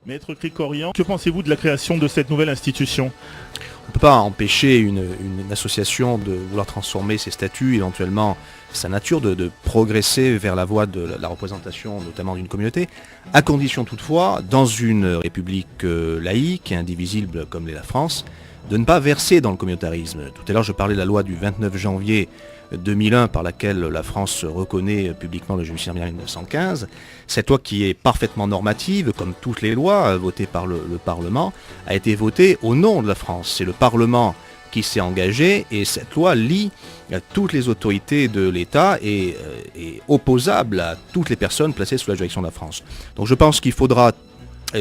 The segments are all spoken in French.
Maître Krikorian, que pensez-vous de la création de cette nouvelle institution ? On ne peut pas empêcher une association de vouloir transformer ses statuts, éventuellement sa nature, de progresser vers la voie de la représentation notamment d'une communauté, à condition toutefois, dans une république laïque et indivisible comme l'est la France, de ne pas verser dans le communautarisme. Tout à l'heure je parlais de la loi du 29 janvier 2001 par laquelle la France reconnaît publiquement le génocide arménien en 1915. Cette loi qui est parfaitement normative, comme toutes les lois votées par le Parlement, a été votée au nom de la France. C'est le Parlement qui s'est engagé et cette loi lie toutes les autorités de l'État et est opposable à toutes les personnes placées sous la juridiction de la France. Donc je pense qu'il faudra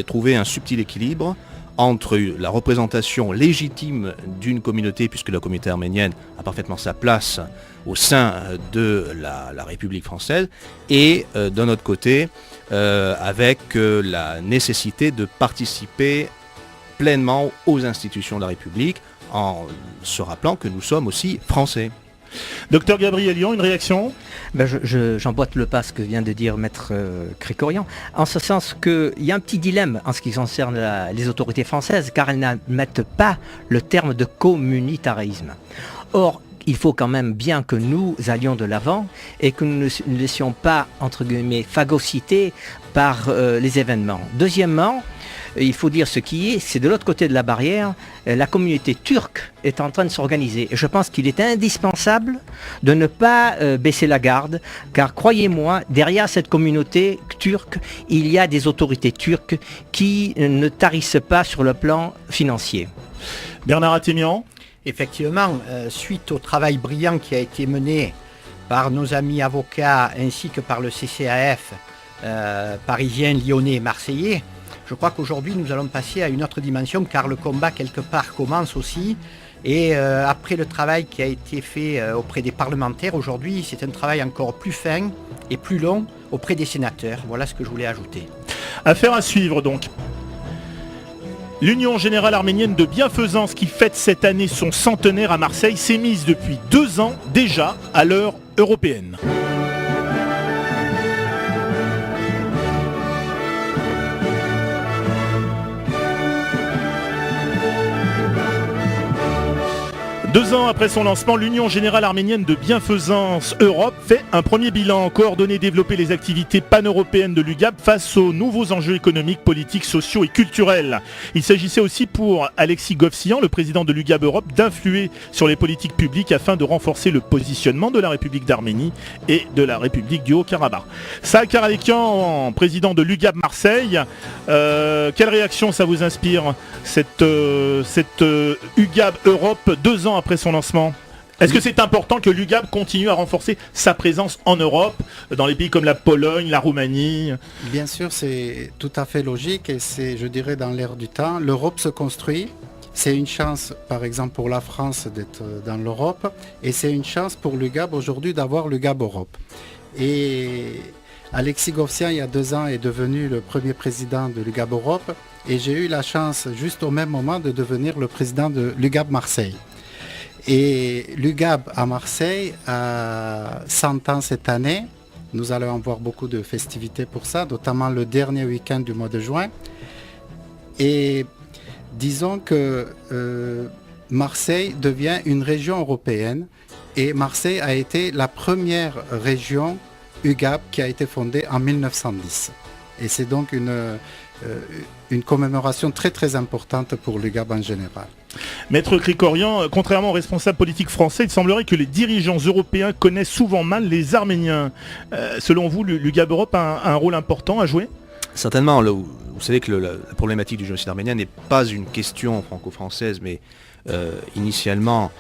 trouver un subtil équilibre entre la représentation légitime d'une communauté, puisque la communauté arménienne a parfaitement sa place au sein de la République française, et d'un autre côté, avec la nécessité de participer pleinement aux institutions de la République, en se rappelant que nous sommes aussi français. Docteur Gabriel Lyon, une réaction ? J'emboîte le pas ce que vient de dire Maître Krikorian, en ce sens qu'il y a un petit dilemme en ce qui concerne les autorités françaises, car elles n'admettent pas le terme de communautarisme. Or, il faut quand même bien que nous allions de l'avant et que nous ne laissions pas, entre guillemets, phagocyter par les événements. Deuxièmement, il faut dire ce qui est, c'est de l'autre côté de la barrière, la communauté turque est en train de s'organiser. Et je pense qu'il est indispensable de ne pas baisser la garde, car croyez-moi, derrière cette communauté turque, il y a des autorités turques qui ne tarissent pas sur le plan financier. Bernard Athémian ? Effectivement, suite au travail brillant qui a été mené par nos amis avocats ainsi que par le CCAF parisien, lyonnais et marseillais, je crois qu'aujourd'hui nous allons passer à une autre dimension car le combat quelque part commence aussi et après le travail qui a été fait auprès des parlementaires, aujourd'hui c'est un travail encore plus fin et plus long auprès des sénateurs. Voilà ce que je voulais ajouter. Affaire à suivre donc. L'Union Générale Arménienne de Bienfaisance qui fête cette année son centenaire à Marseille s'est mise depuis 2 ans déjà à l'heure européenne. Deux ans après son lancement, l'Union Générale Arménienne de Bienfaisance Europe fait un premier bilan, coordonner et développer les activités pan-européennes de l'UGAB face aux nouveaux enjeux économiques, politiques, sociaux et culturels. Il s'agissait aussi pour Alexis Govsian, le président de l'UGAB Europe, d'influer sur les politiques publiques afin de renforcer le positionnement de la République d'Arménie et de la République du Haut-Karabakh. Saad Karalekian, président de l'UGAB Marseille, quelle réaction ça vous inspire, cette UGAB Europe 2 ans après son lancement ? Est-ce que c'est important que l'UGAB continue à renforcer sa présence en Europe, dans les pays comme la Pologne, la Roumanie ? Bien sûr, c'est tout à fait logique et c'est, je dirais, dans l'air du temps. L'Europe se construit. C'est une chance, par exemple, pour la France d'être dans l'Europe et c'est une chance pour l'UGAB aujourd'hui d'avoir l'UGAB Europe. Et Alexis Govsian, il y a 2 ans, est devenu le premier président de l'UGAB Europe et j'ai eu la chance, juste au même moment, de devenir le président de l'UGAB Marseille. Et l'UGAB à Marseille a 100 ans cette année. Nous allons avoir beaucoup de festivités pour ça, notamment le dernier week-end du mois de juin. Et disons que Marseille devient une région européenne et Marseille a été la première région UGAB qui a été fondée en 1910. Et c'est donc une commémoration très très importante pour l'UGAB en général. Maître Krikorian, contrairement aux responsables politiques français, il semblerait que les dirigeants européens connaissent souvent mal les Arméniens. Selon vous, l'UGAB Europe a un rôle important à jouer ? Certainement. Vous savez que la problématique du génocide arménien n'est pas une question franco-française, mais initialement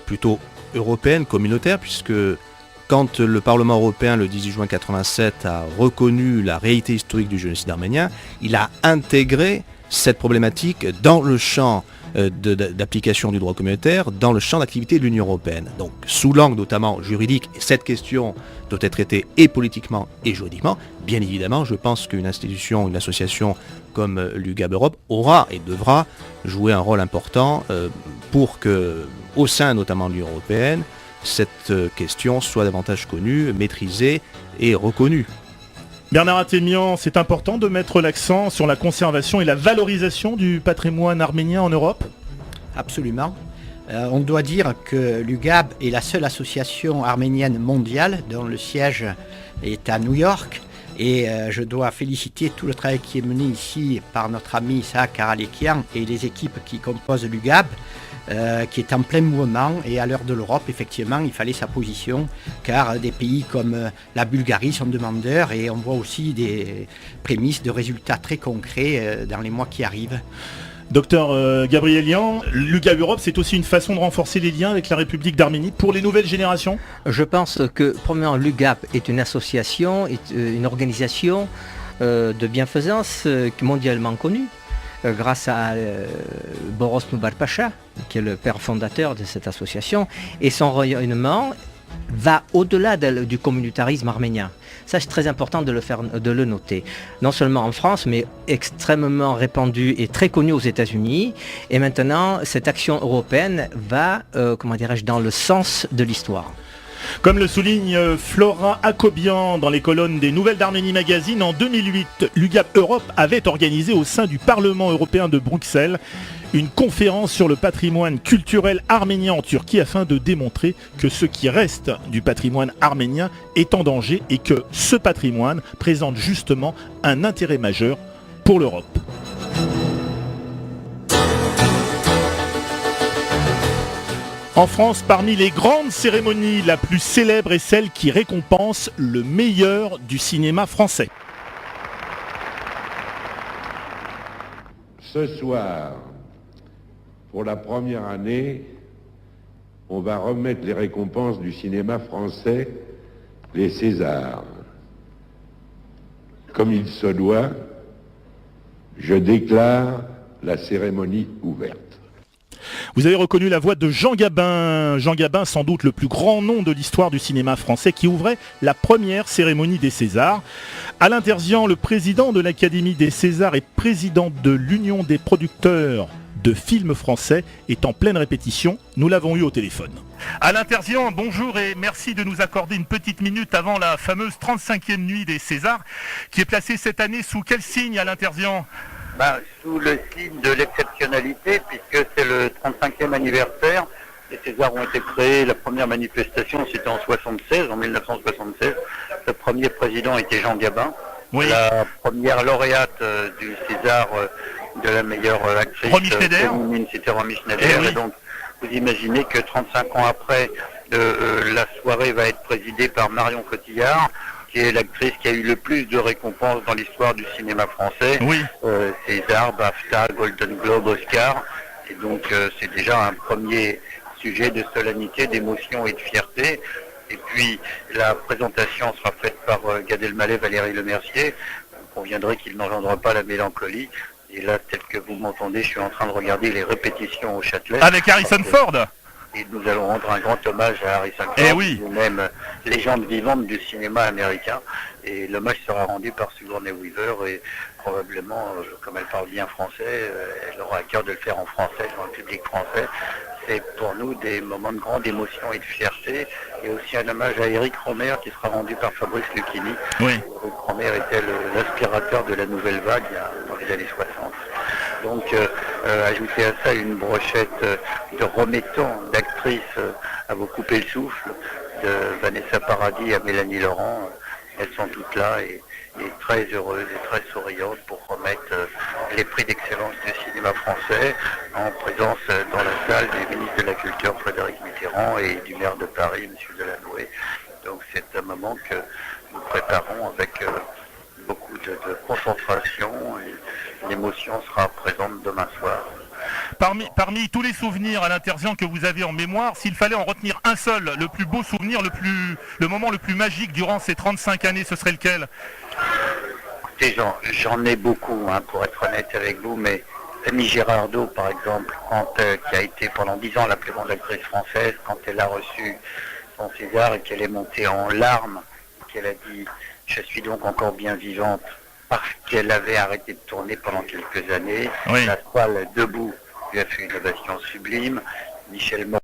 plutôt européenne, communautaire, puisque quand le Parlement européen, le 18 juin 1987, a reconnu la réalité historique du génocide arménien, il a intégré cette problématique dans le champ d'application du droit communautaire, dans le champ d'activité de l'Union européenne. Donc, sous l'angle notamment juridique, cette question doit être traitée et politiquement et juridiquement. Bien évidemment, je pense qu'une institution, une association comme l'UGAB Europe aura et devra jouer un rôle important pour que, au sein notamment de l'Union européenne, cette question soit davantage connue, maîtrisée et reconnue. Bernard Athémian, c'est important de mettre l'accent sur la conservation et la valorisation du patrimoine arménien en Europe ? Absolument. On doit dire que l'UGAB est la seule association arménienne mondiale dont le siège est à New York. Et je dois féliciter tout le travail qui est mené ici par notre ami Isaac Karalekian et les équipes qui composent l'UGAB, qui est en plein mouvement. Et à l'heure de l'Europe, effectivement, il fallait sa position, car des pays comme la Bulgarie sont demandeurs et on voit aussi des prémices de résultats très concrets dans les mois qui arrivent. Docteur Gabrielian, l'UGAB Europe, c'est aussi une façon de renforcer les liens avec la République d'Arménie pour les nouvelles générations ? Je pense que, premièrement, l'UGAB est une association, une organisation de bienfaisance mondialement connue, grâce à Boros Noubar-Pacha, qui est le père fondateur de cette association, et son rayonnement va au-delà du communautarisme arménien. Ça, c'est très important de le noter. Non seulement en France, mais extrêmement répandu et très connu aux États-Unis. Et maintenant, cette action européenne va, dans le sens de l'histoire. Comme le souligne Flora Akobian dans les colonnes des Nouvelles d'Arménie Magazine, en 2008, l'UGAB Europe avait organisé au sein du Parlement européen de Bruxelles une conférence sur le patrimoine culturel arménien en Turquie afin de démontrer que ce qui reste du patrimoine arménien est en danger et que ce patrimoine présente justement un intérêt majeur pour l'Europe. En France, parmi les grandes cérémonies, la plus célèbre est celle qui récompense le meilleur du cinéma français. Ce soir, pour la première année, on va remettre les récompenses du cinéma français, les Césars. Comme il se doit, je déclare la cérémonie ouverte. Vous avez reconnu la voix de Jean Gabin. Jean Gabin, sans doute le plus grand nom de l'histoire du cinéma français, qui ouvrait la première cérémonie des Césars. Alain Terzian, le président de l'Académie des Césars et président de l'Union des producteurs de films français, est en pleine répétition. Nous l'avons eu au téléphone. Alain Terzian, bonjour et merci de nous accorder une petite minute avant la fameuse 35e nuit des Césars, qui est placée cette année sous quel signe, Alain Terzian ? Sous le signe de l'exceptionnalité, puisque c'est le 35e anniversaire. Les Césars ont été créés, la première manifestation c'était en 1976. Le premier président était Jean Gabin. Oui. La première lauréate du César de la meilleure actrice féminine, c'était Romy Schneider. Et donc vous imaginez que 35 ans après, la soirée va être présidée par Marion Cotillard, qui est l'actrice qui a eu le plus de récompenses dans l'histoire du cinéma français. Oui. César, BAFTA, Golden Globe, Oscar. Et donc c'est déjà un premier sujet de solennité, d'émotion et de fierté. Et puis la présentation sera faite par Gad Elmaleh, Valérie Lemercier. On conviendrait qu'il n'engendra pas la mélancolie. Et là, tel que vous m'entendez, je suis en train de regarder les répétitions au Châtelet. Avec Harrison Ford. Et nous allons rendre un grand hommage à Harrison Ford, même légende vivante du cinéma américain. Et l'hommage sera rendu par Sigourney Weaver et probablement, comme elle parle bien français, elle aura à cœur de le faire en français, dans le public français. C'est pour nous des moments de grande émotion et de fierté. Et aussi un hommage à Éric Rohmer qui sera rendu par Fabrice Lucchini. Oui. Éric Rohmer était l'inspirateur de la nouvelle vague dans les années 60. Donc, ajouter à ça une brochette de remettants, d'actrices à vous couper le souffle, de Vanessa Paradis à Mélanie Laurent. Elles sont toutes là et très heureuses et très souriantes pour remettre les prix d'excellence du cinéma français en présence dans la salle du ministre de la Culture Frédéric Mitterrand et du maire de Paris, M. Delannoy. Donc c'est un moment que nous préparons avec beaucoup de concentration et l'émotion sera présente demain soir. Parmi tous les souvenirs à l'Interzian que vous avez en mémoire, s'il fallait en retenir un seul, le plus beau souvenir, le moment le plus magique durant ces 35 années, ce serait lequel ? Écoutez, j'en ai beaucoup, pour être honnête avec vous, mais Amy Girardot, par exemple, qui a été pendant 10 ans la plus grande actrice française, quand elle a reçu son César et qu'elle est montée en larmes, qu'elle a dit « Je suis donc encore bien vivante », parce qu'elle avait arrêté de tourner pendant quelques années. Oui. La toile debout lui a fait une ovation sublime. Michel Morin